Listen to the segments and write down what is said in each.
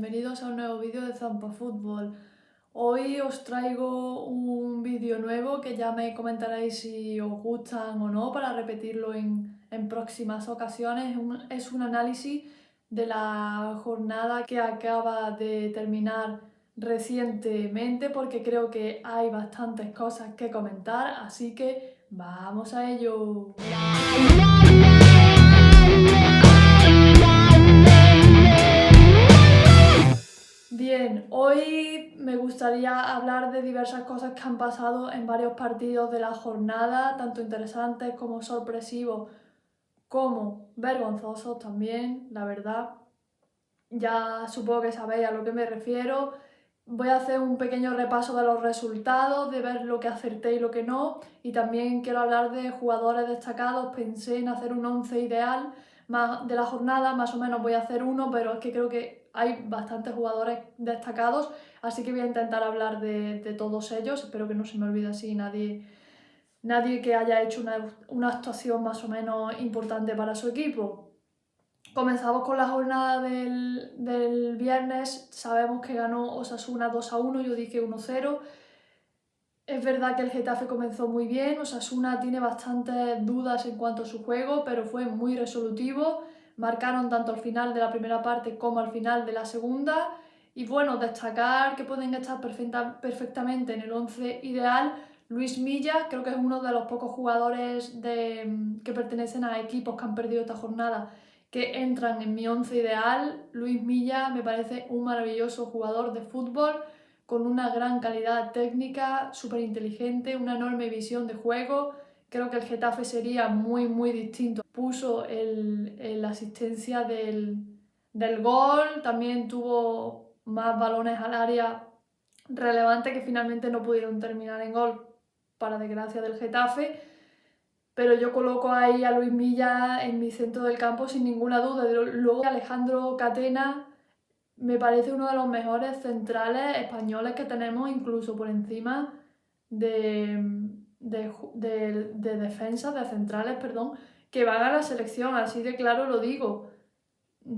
bienvenidos a un nuevo vídeo de Zampa Fútbol. Hoy os traigo un vídeo nuevo que ya me comentaréis si os gustan o no para repetirlo en próximas ocasiones. Es un análisis de la jornada que acaba de terminar recientemente porque creo que hay bastantes cosas que comentar, así que ¡vamos a ello! Bien, hoy me gustaría hablar de diversas cosas que han pasado en varios partidos de la jornada, tanto interesantes como sorpresivos, como vergonzosos también, la verdad. Ya supongo que sabéis a lo que me refiero. Voy a hacer un pequeño repaso de los resultados, de ver lo que acerté y lo que no, y también quiero hablar de jugadores destacados. Pensé en hacer un 11 ideal más de la jornada, más o menos voy a hacer uno, pero es que creo que hay bastantes jugadores destacados, así que voy a intentar hablar de todos ellos. Espero que no se me olvide así nadie que haya hecho una actuación más o menos importante para su equipo. Comenzamos con la jornada del viernes. Sabemos que ganó Osasuna 2-1, yo dije 1-0. Es verdad que el Getafe comenzó muy bien, Osasuna tiene bastantes dudas en cuanto a su juego, pero fue muy resolutivo. Marcaron tanto al final de la primera parte como al final de la segunda. Y bueno, destacar que pueden estar perfectamente en el 11 ideal. Luis Milla, creo que es uno de los pocos jugadores que pertenecen a equipos que han perdido esta jornada que entran en mi 11 ideal. Luis Milla me parece un maravilloso jugador de fútbol con una gran calidad técnica, súper inteligente, una enorme visión de juego. Creo que el Getafe sería muy distinto. Puso la asistencia del gol, también tuvo más balones al área relevantes que finalmente no pudieron terminar en gol, para desgracia del Getafe. Pero yo coloco ahí a Luis Milla en mi centro del campo sin ninguna duda. Luego Alejandro Catena me parece uno de los mejores centrales españoles que tenemos, incluso por encima de defensas, de centrales, perdón, que van a la selección, así de claro lo digo.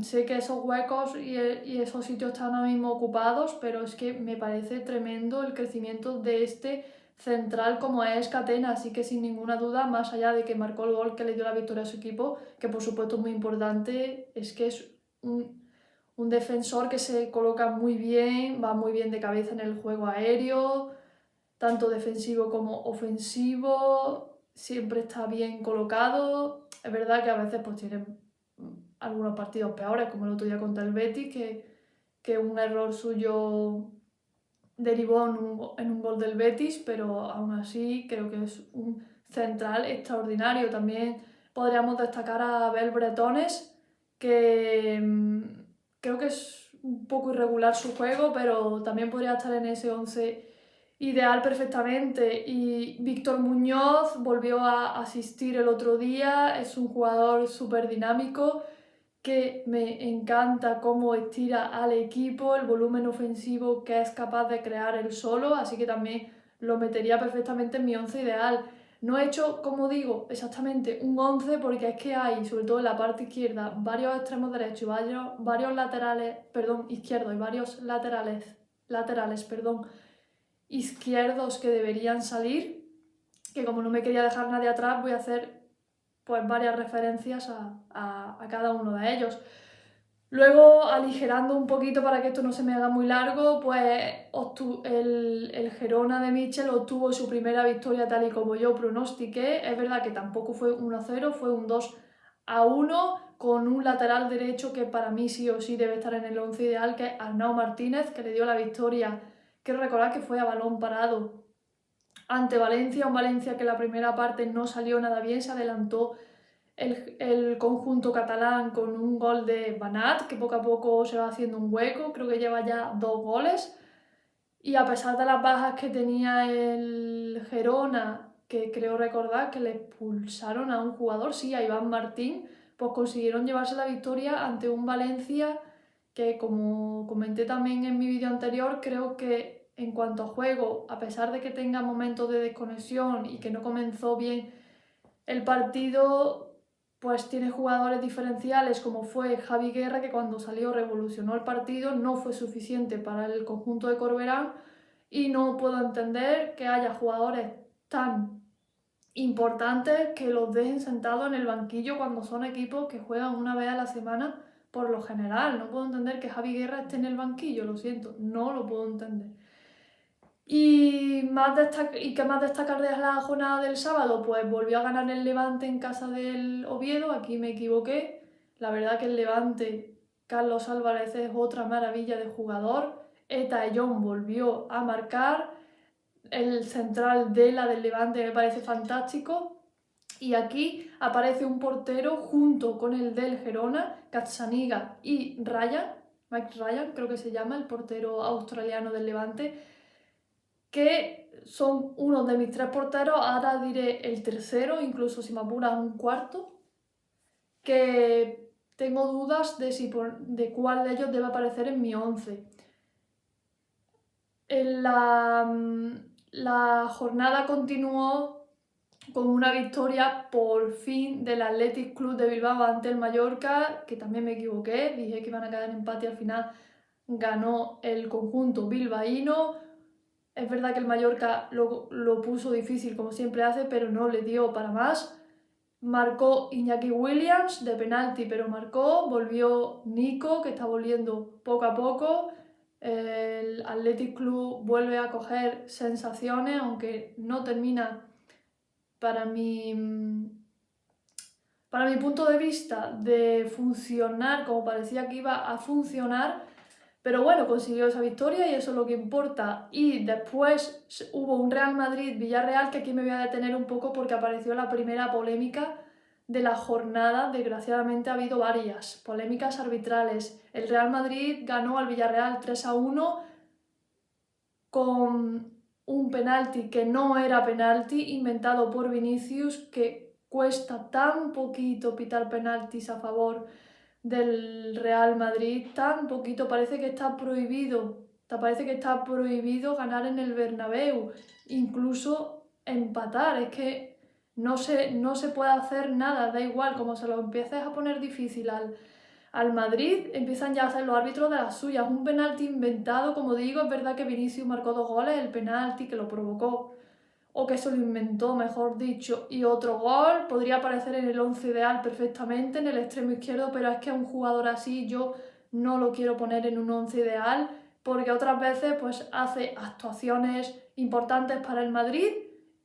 Sé que esos huecos y esos sitios están ahora mismo ocupados, pero es que me parece tremendo el crecimiento de este central como es Catena, así que sin ninguna duda, más allá de que marcó el gol que le dio la victoria a su equipo, que por supuesto es muy importante, es que es un defensor que se coloca muy bien, va muy bien de cabeza en el juego aéreo, tanto defensivo como ofensivo, siempre está bien colocado. Es verdad que a veces pues tiene algunos partidos peores, como el otro día contra el Betis, que un error suyo derivó en un gol del Betis, pero aún así creo que es un central extraordinario. También podríamos destacar a Abel Bretones, que creo que es un poco irregular su juego, pero también podría estar en ese 11 ideal perfectamente. Y Víctor Muñoz volvió a asistir el otro día, es un jugador súper dinámico que me encanta cómo estira al equipo, el volumen ofensivo que es capaz de crear él solo, así que también lo metería perfectamente en mi 11 ideal. No he hecho, como digo, exactamente un 11 porque es que hay, sobre todo en la parte izquierda, varios extremos derechos y varios laterales, perdón, izquierdos y varios laterales, perdón, izquierdos que deberían salir, que como no me quería dejar nadie atrás, voy a hacer pues varias referencias a cada uno de ellos. Luego, aligerando un poquito para que esto no se me haga muy largo, pues el Girona de Michel obtuvo su primera victoria tal y como yo pronostiqué. Es verdad que tampoco fue 1-0, fue un 2-1 con un lateral derecho que para mí sí o sí debe estar en el 11 ideal, que es Arnau Martínez, que le dio la victoria. Quiero recordar que fue a balón parado ante Valencia, un Valencia que la primera parte no salió nada bien, se adelantó el conjunto catalán con un gol de Banat, que poco a poco se va haciendo un hueco, creo que lleva ya 2 goles. Y a pesar de las bajas que tenía el Girona, que creo recordar que le expulsaron a un jugador, sí, a Iván Martín, pues consiguieron llevarse la victoria ante un Valencia que, como comenté también en mi vídeo anterior, creo que en cuanto a juego, a pesar de que tenga momentos de desconexión y que no comenzó bien el partido, pues tiene jugadores diferenciales como fue Javi Guerra, que cuando salió revolucionó el partido, no fue suficiente para el conjunto de Corberán, y no puedo entender que haya jugadores tan importantes que los dejen sentados en el banquillo cuando son equipos que juegan una vez a la semana por lo general. No puedo entender que Javi Guerra esté en el banquillo, lo siento, no lo puedo entender. ¿Y qué más destacar de la jornada del sábado? Pues volvió a ganar el Levante en casa del Oviedo, aquí me equivoqué. La verdad que el Levante, Carlos Álvarez es otra maravilla de jugador. Eta Eyón volvió a marcar. El central de la del Levante me parece fantástico. Y aquí aparece un portero junto con el del Girona, Gazzaniga y Ryan, Mike Ryan creo que se llama, el portero australiano del Levante, que son uno de mis 3 porteros, ahora diré el tercero, incluso si me apuras un cuarto, que tengo dudas de cuál de ellos debe aparecer en mi 11. La jornada continuó con una victoria por fin del Athletic Club de Bilbao ante el Mallorca, que también me equivoqué, dije que iban a quedar en empate y al final ganó el conjunto bilbaíno. Es verdad que el Mallorca lo puso difícil como siempre hace, pero no le dio para más. Marcó Iñaki Williams de penalti, pero marcó. Volvió Nico, que está volviendo poco a poco. El Athletic Club vuelve a coger sensaciones, aunque no termina para para mi punto de vista de funcionar como parecía que iba a funcionar. Pero bueno, consiguió esa victoria y eso es lo que importa. Y después hubo un Real Madrid-Villarreal, que aquí me voy a detener un poco porque apareció la primera polémica de la jornada. Desgraciadamente ha habido varias polémicas arbitrales. El Real Madrid ganó al Villarreal 3-1 con un penalti que no era penalti, inventado por Vinicius, que cuesta tan poquito pitar penaltis a favor del Real Madrid, tan poquito, parece que está prohibido ganar en el Bernabéu, incluso empatar, es que no se puede hacer nada, da igual, como se lo empieces a poner difícil al Madrid, empiezan ya a ser los árbitros de las suyas, un penalti inventado, como digo, es verdad que Vinicius marcó 2 goles, el penalti que lo provocó, o que se lo inventó, mejor dicho, y otro gol, podría aparecer en el 11 ideal perfectamente, en el extremo izquierdo, pero es que a un jugador así yo no lo quiero poner en un 11 ideal, porque otras veces pues hace actuaciones importantes para el Madrid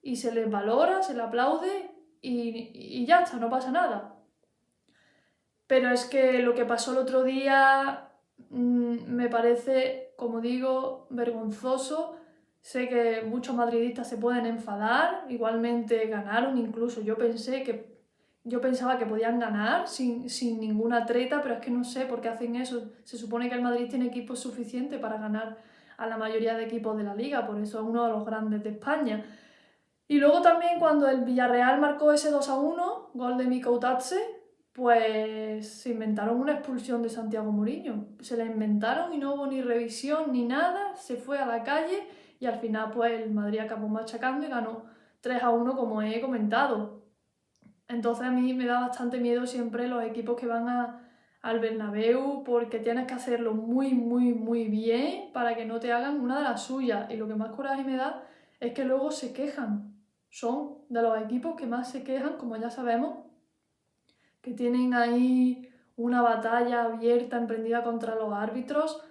y se le valora, se le aplaude y ya está, no pasa nada. Pero es que lo que pasó el otro día me parece, como digo, vergonzoso. Sé que muchos madridistas se pueden enfadar, igualmente ganaron, incluso yo pensaba que podían ganar sin ninguna treta, pero es que no sé por qué hacen eso. Se supone que el Madrid tiene equipos suficientes para ganar a la mayoría de equipos de la liga, por eso es uno de los grandes de España. Y luego también cuando el Villarreal marcó ese 2-1, gol de Mika Utadze, pues se inventaron una expulsión de Santiago Mourinho. Se la inventaron y no hubo ni revisión ni nada, se fue a la calle y al final pues el Madrid acabó machacando y ganó 3-1 como he comentado. Entonces a mí me da bastante miedo siempre los equipos que van al Bernabéu porque tienes que hacerlo muy, muy, muy bien para que no te hagan una de las suyas. Y lo que más coraje me da es que luego se quejan. Son de los equipos que más se quejan, como ya sabemos, que tienen ahí una batalla abierta, emprendida contra los árbitros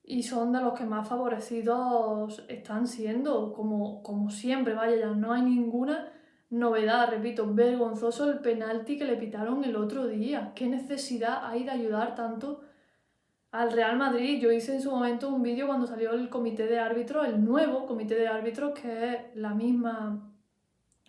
y son de los que más favorecidos están siendo, como siempre, vaya, ya no hay ninguna novedad, repito, vergonzoso el penalti que le pitaron el otro día. ¿Qué necesidad hay de ayudar tanto al Real Madrid? Yo hice en su momento un vídeo cuando salió el comité de árbitros, el nuevo comité de árbitros, que es la misma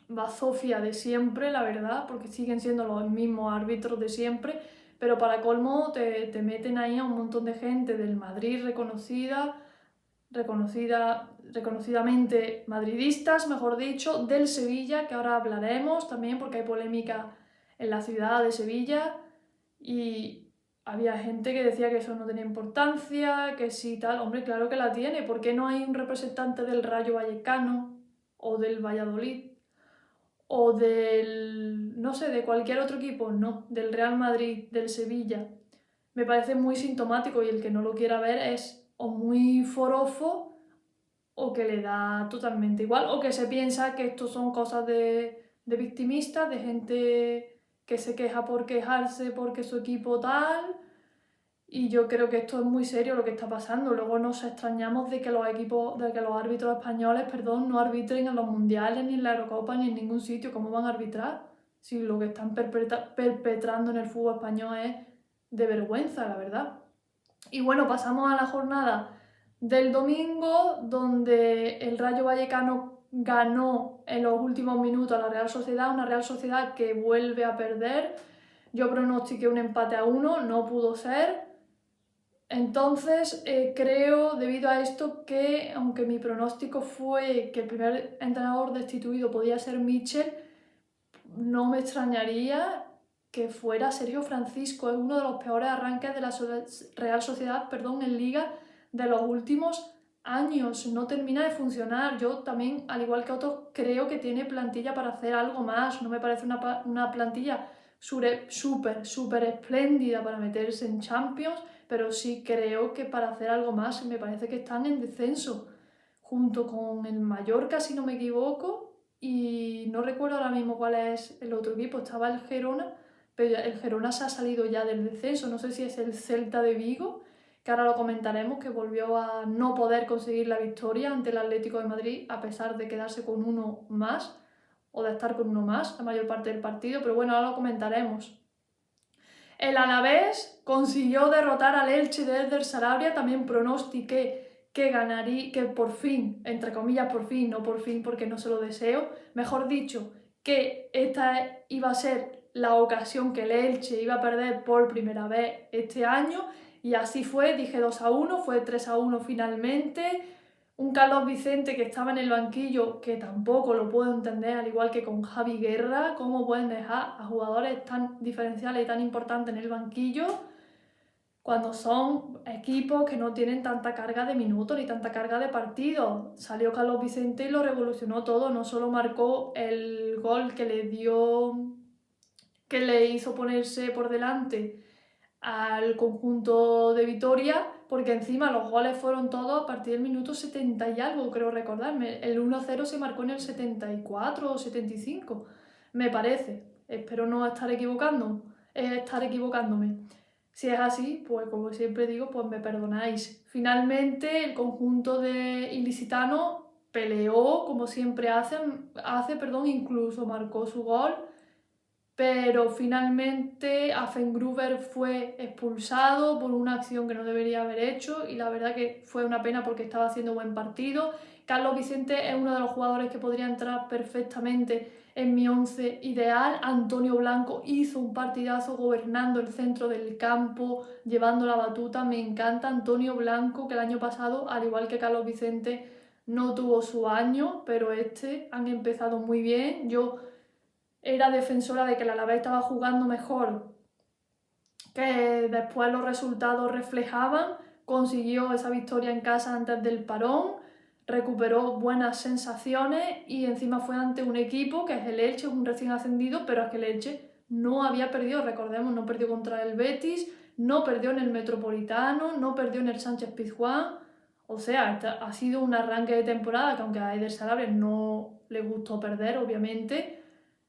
bazofia de siempre, la verdad, porque siguen siendo los mismos árbitros de siempre, pero para colmo te meten ahí a un montón de gente del Madrid reconocidamente madridistas, mejor dicho, del Sevilla, que ahora hablaremos también porque hay polémica en la ciudad de Sevilla y había gente que decía que eso no tenía importancia, que sí tal, hombre, claro que la tiene, ¿por qué no hay un representante del Rayo Vallecano o del Valladolid o del, no sé, de cualquier otro equipo, no, del Real Madrid, del Sevilla. Me parece muy sintomático y el que no lo quiera ver es o muy forofo o que le da totalmente igual o que se piensa que esto son cosas de victimistas, de gente que se queja por quejarse porque su equipo tal. Y yo creo que esto es muy serio lo que está pasando. Luego nos extrañamos de que los equipos, de que los árbitros españoles, perdón, no arbitren en los mundiales, ni en la Eurocopa, ni en ningún sitio. ¿Cómo van a arbitrar? Si lo que están perpetrando en el fútbol español es de vergüenza, la verdad. Y bueno, pasamos a la jornada del domingo, donde el Rayo Vallecano ganó en los últimos minutos a la Real Sociedad, una Real Sociedad que vuelve a perder. Yo pronostiqué un empate a 1, no pudo ser. Entonces, creo, debido a esto, que aunque mi pronóstico fue que el primer entrenador destituido podía ser Mitchell, no me extrañaría que fuera Sergio Francisco. Es uno de los peores arranques de la Real Sociedad, perdón, en Liga de los últimos años. No termina de funcionar. Yo también, al igual que otros, creo que tiene plantilla para hacer algo más. No me parece una plantilla súper espléndida para meterse en Champions, pero sí creo que para hacer algo más me parece que están en descenso, junto con el Mallorca, si no me equivoco, y no recuerdo ahora mismo cuál es el otro equipo. Estaba el Gerona, pero el Gerona se ha salido ya del descenso, no sé si es el Celta de Vigo, que ahora lo comentaremos, que volvió a no poder conseguir la victoria ante el Atlético de Madrid a pesar de quedarse con uno más, o de estar con uno más la mayor parte del partido, pero bueno, ahora lo comentaremos. El Alavés consiguió derrotar al Elche de Eder Sarabia, también pronostiqué que ganaría, que por fin, entre comillas por fin, no por fin porque no se lo deseo, mejor dicho, que esta iba a ser la ocasión que el Elche iba a perder por primera vez este año, y así fue. Dije 2-1, fue 3-1 finalmente. Un Carlos Vicente que estaba en el banquillo, que tampoco lo puedo entender, al igual que con Javi Guerra, cómo pueden dejar a jugadores tan diferenciales y tan importantes en el banquillo cuando son equipos que no tienen tanta carga de minutos ni tanta carga de partidos. Salió Carlos Vicente y lo revolucionó todo. No solo marcó el gol que le dio, que le hizo ponerse por delante al conjunto de Vitoria, porque encima los goles fueron todos a partir del minuto 70 y algo, creo recordarme. El 1-0 se marcó en el 74 o 75, me parece. Espero no estar equivocándome. Si es así, pues como siempre digo, pues me perdonáis. Finalmente el conjunto de ilicitano peleó como siempre hace, incluso marcó su gol, pero finalmente Affengruber fue expulsado por una acción que no debería haber hecho, y la verdad que fue una pena porque estaba haciendo buen partido. Carlos Vicente es uno de los jugadores que podría entrar perfectamente en mi once ideal. Antonio Blanco hizo un partidazo gobernando el centro del campo, llevando la batuta. Me encanta Antonio Blanco, que el año pasado, al igual que Carlos Vicente, no tuvo su año, pero han empezado muy bien. Yo era defensora de que el Alavés estaba jugando mejor que después los resultados reflejaban. Consiguió esa victoria en casa antes del parón, recuperó buenas sensaciones y encima fue ante un equipo que es el Elche, un recién ascendido, pero es que el Elche no había perdido, recordemos, no perdió contra el Betis, no perdió en el Metropolitano, no perdió en el Sánchez Pizjuán. O sea, ha sido un arranque de temporada que, aunque a Eder Sarabia no le gustó perder, obviamente,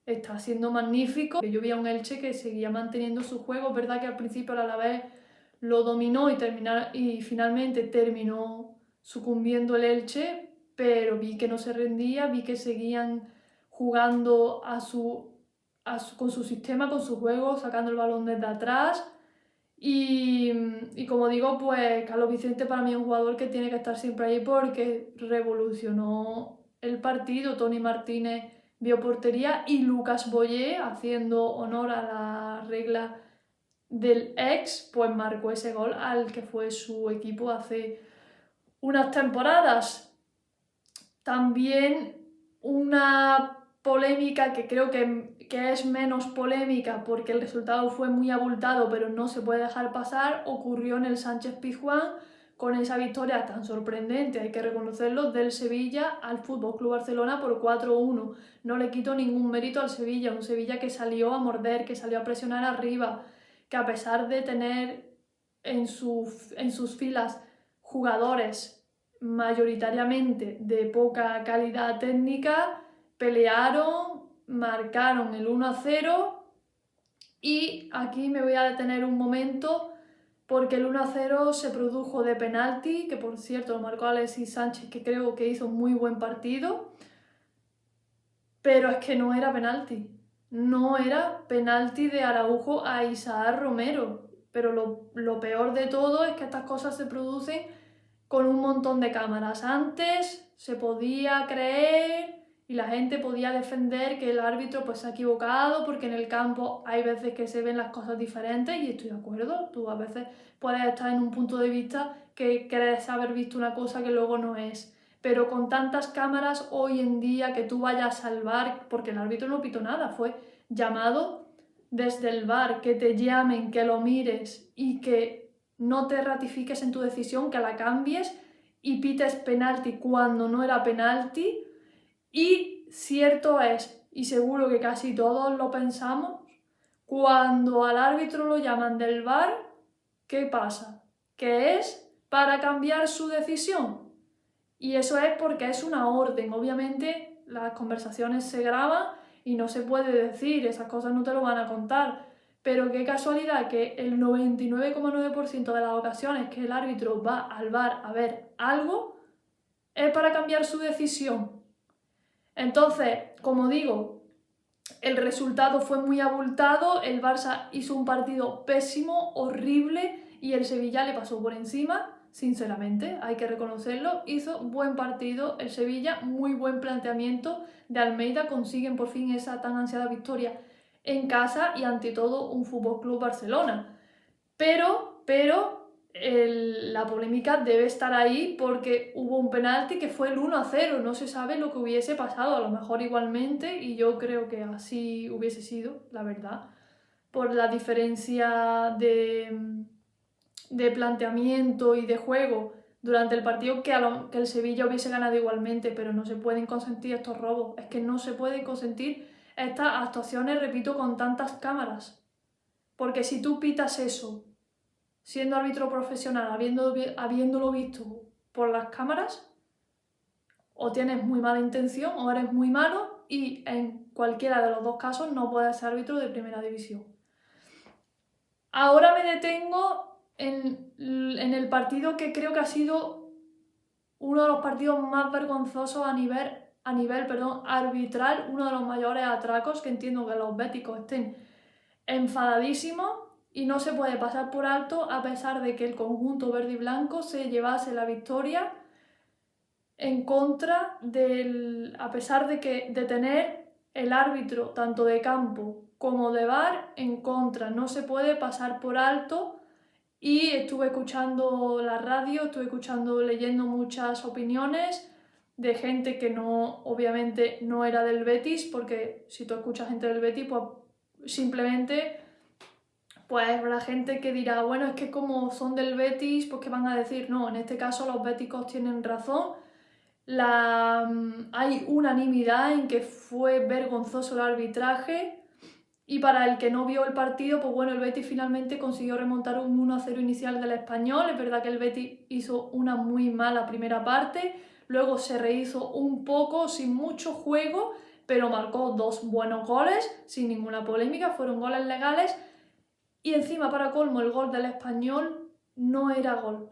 está siendo magnífico. Yo vi a un Elche que seguía manteniendo su juego. Es verdad que al principio el Alavés lo dominó y finalmente terminó sucumbiendo el Elche, pero vi que no se rendía, vi que seguían jugando con su sistema, con su juego, sacando el balón desde atrás. Y como digo, pues Carlos Vicente para mí es un jugador que tiene que estar siempre ahí porque revolucionó el partido. Tony Martínez vio portería y Lucas Boyé, haciendo honor a la regla del ex, pues marcó ese gol al que fue su equipo hace unas temporadas. También una polémica que creo que es menos polémica porque el resultado fue muy abultado, pero no se puede dejar pasar, ocurrió en el Sánchez Pizjuán con esa victoria tan sorprendente, hay que reconocerlo, del Sevilla al FC Barcelona por 4-1. No le quito ningún mérito al Sevilla, un Sevilla que salió a morder, que salió a presionar arriba, que a pesar de tener en sus filas jugadores mayoritariamente de poca calidad técnica, pelearon, marcaron el 1-0 y aquí me voy a detener un momento porque el 1-0 se produjo de penalti, que por cierto lo marcó Alexis Sánchez, que creo que hizo un muy buen partido, pero es que no era penalti. No era penalti de Araujo a Isaac Romero. Pero lo peor de todo es que estas cosas se producen con un montón de cámaras. Antes se podía creer y la gente podía defender que el árbitro pues se ha equivocado porque en el campo hay veces que se ven las cosas diferentes y estoy de acuerdo. Tú a veces puedes estar en un punto de vista que crees haber visto una cosa que luego no es. Pero con tantas cámaras hoy en día que tú vayas al VAR, porque el árbitro no pitó nada, fue llamado desde el VAR, que te llamen, que lo mires y que no te ratifiques en tu decisión, que la cambies y pites penalti cuando no era penalti. Y cierto es, y seguro que casi todos lo pensamos, cuando al árbitro lo llaman del VAR, ¿qué pasa? Que es para cambiar su decisión. Y eso es porque es una orden. Obviamente las conversaciones se graban y no se puede decir, esas cosas no te lo van a contar. Pero qué casualidad que el 99,9% de las ocasiones que el árbitro va al VAR a ver algo es para cambiar su decisión. Entonces, como digo, el resultado fue muy abultado, el Barça hizo un partido pésimo, horrible y el Sevilla le pasó por encima. Sinceramente, hay que reconocerlo, hizo buen partido el Sevilla, muy buen planteamiento de Almeida, consiguen por fin esa tan ansiada victoria en casa y ante todo un FC Barcelona. Pero la polémica debe estar ahí porque hubo un penalti que fue el 1-0, no se sabe lo que hubiese pasado, a lo mejor igualmente, y yo creo que así hubiese sido, la verdad, por la diferencia de planteamiento y de juego durante el partido que el Sevilla hubiese ganado igualmente, pero no se pueden consentir estos robos, es que no se pueden consentir estas actuaciones, repito, con tantas cámaras, porque si tú pitas eso, siendo árbitro profesional, habiéndolo visto por las cámaras, o tienes muy mala intención o eres muy malo y en cualquiera de los dos casos no puedes ser árbitro de primera división. Ahora me detengo en el partido que creo que ha sido uno de los partidos más vergonzosos a nivel arbitral, uno de los mayores atracos, que entiendo que los béticos estén enfadadísimos y no se puede pasar por alto a pesar de que el conjunto verde y blanco se llevase la victoria en contra a pesar de tener el árbitro tanto de campo como de VAR en contra. No se puede pasar por alto y estuve escuchando la radio, leyendo muchas opiniones de gente que no, obviamente no era del Betis, porque si tú escuchas gente del Betis, pues simplemente pues habrá gente que dirá, bueno, es que como son del Betis, pues que van a decir, no, en este caso los béticos tienen razón. Hay unanimidad en que fue vergonzoso el arbitraje y para el que no vio el partido, pues bueno, el Betis finalmente consiguió remontar un 1-0 inicial del Español. Es verdad que el Betis hizo una muy mala primera parte, luego se rehizo un poco, sin mucho juego, pero marcó dos buenos goles, sin ninguna polémica, fueron goles legales. Y encima, para colmo, el gol del Español no era gol.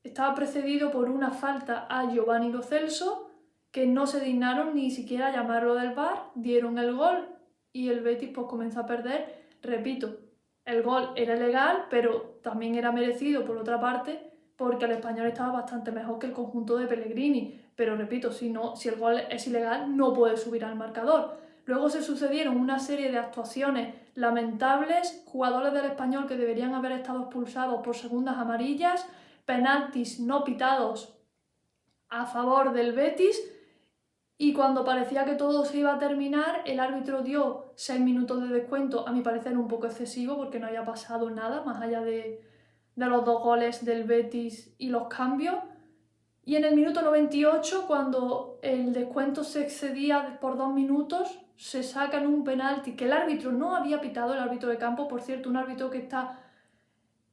Estaba precedido por una falta a Giovanni Lo Celso, que no se dignaron ni siquiera a llamarlo del VAR, dieron el gol y el Betis pues comenzó a perder. Repito, el gol era legal, pero también era merecido por otra parte, porque el Español estaba bastante mejor que el conjunto de Pellegrini. Pero repito, si el gol es ilegal, no puede subir al marcador. Luego se sucedieron una serie de actuaciones lamentables, jugadores del Español que deberían haber estado expulsados por segundas amarillas, penaltis no pitados a favor del Betis y cuando parecía que todo se iba a terminar, el árbitro dio 6 minutos de descuento, a mi parecer un poco excesivo porque no había pasado nada más allá de de los 2 goles del Betis y los cambios. Y en el minuto 98, cuando el descuento se excedía por 2 minutos, se sacan un penalti que el árbitro no había pitado, el árbitro de campo, por cierto, un árbitro que está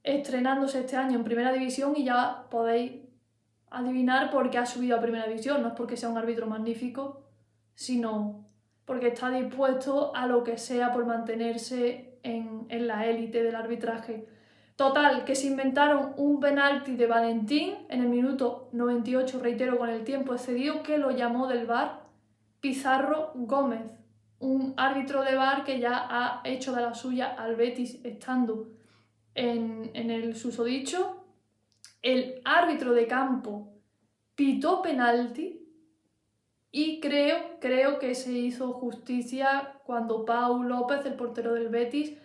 estrenándose este año en Primera División, y ya podéis adivinar por qué ha subido a Primera División. No es porque sea un árbitro magnífico, sino porque está dispuesto a lo que sea por mantenerse en la élite del arbitraje. Total, que se inventaron un penalti de Valentín en el minuto 98, reitero, con el tiempo excedido, que lo llamó del VAR Pizarro Gómez, un árbitro de VAR que ya ha hecho de la suya al Betis estando en el susodicho. El árbitro de campo pitó penalti y creo que se hizo justicia cuando Pau López, el portero del Betis,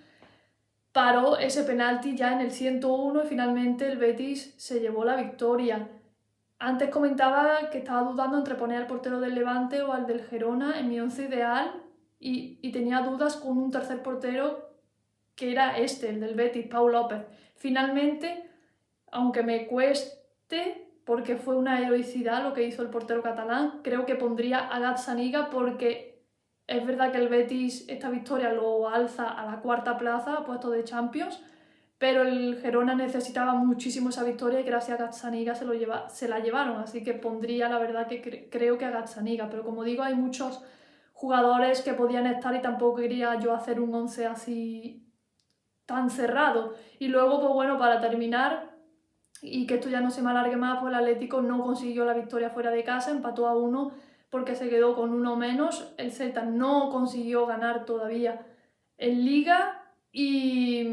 paró ese penalti ya en el 101 y finalmente el Betis se llevó la victoria. Antes comentaba que estaba dudando entre poner al portero del Levante o al del Girona en mi once ideal, y tenía dudas con un tercer portero que era el del Betis, Pau López. Finalmente, aunque me cueste, porque fue una heroicidad lo que hizo el portero catalán, creo que pondría a Gazzaniga, porque es verdad que el Betis esta victoria lo alza a la 4ª plaza, a puesto de Champions, pero el Girona necesitaba muchísimo esa victoria y gracias a Gazzaniga se la llevaron, así que pondría, la verdad, que creo que a Gazzaniga, pero como digo, hay muchos jugadores que podían estar y tampoco quería yo hacer un 11 así tan cerrado. Y luego, pues bueno, para terminar, y que esto ya no se me alargue más, pues el Atlético no consiguió la victoria fuera de casa, empató a 1 porque se quedó con 1 menos. El Celta no consiguió ganar todavía en Liga. Y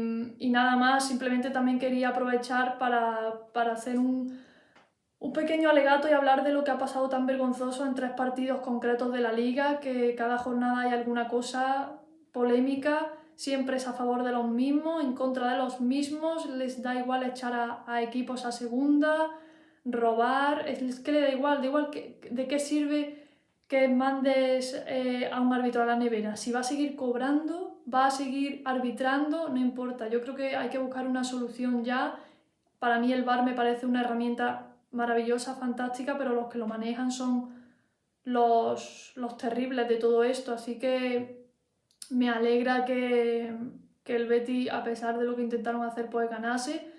nada más, simplemente también quería aprovechar para hacer un pequeño alegato y hablar de lo que ha pasado tan vergonzoso en 3 partidos concretos de la Liga, que cada jornada hay alguna cosa polémica. Siempre es a favor de los mismos, en contra de los mismos, les da igual echar a equipos a segunda, robar, es que le da igual de qué sirve que mandes a un árbitro a la nevera. Si va a seguir cobrando, va a seguir arbitrando, no importa. Yo creo que hay que buscar una solución ya. Para mí el VAR me parece una herramienta maravillosa, fantástica, pero los que lo manejan son los terribles de todo esto, así que me alegra que el Betis, a pesar de lo que intentaron hacer, pues ganase.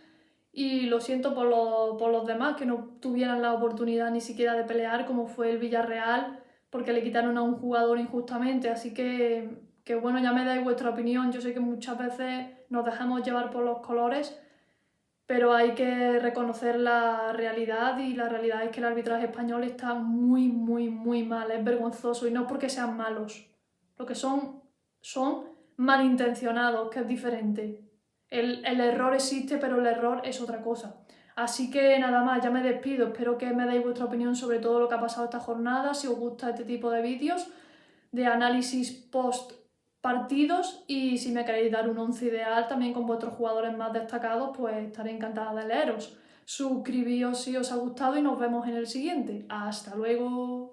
Y lo siento por los demás que no tuvieran la oportunidad ni siquiera de pelear, como fue el Villarreal, porque le quitaron a un jugador injustamente. Así que bueno, ya me dais vuestra opinión. Yo sé que muchas veces nos dejamos llevar por los colores, pero hay que reconocer la realidad, y la realidad es que el arbitraje español está muy, muy, muy mal, es vergonzoso, y no porque sean malos, lo que son malintencionados, que es diferente. El error existe, pero el error es otra cosa. Así que nada más, ya me despido, espero que me deis vuestra opinión sobre todo lo que ha pasado esta jornada, si os gusta este tipo de vídeos de análisis post partidos, y si me queréis dar un 11 ideal también con vuestros jugadores más destacados, pues estaré encantada de leeros. Suscribíos si os ha gustado y nos vemos en el siguiente. ¡Hasta luego!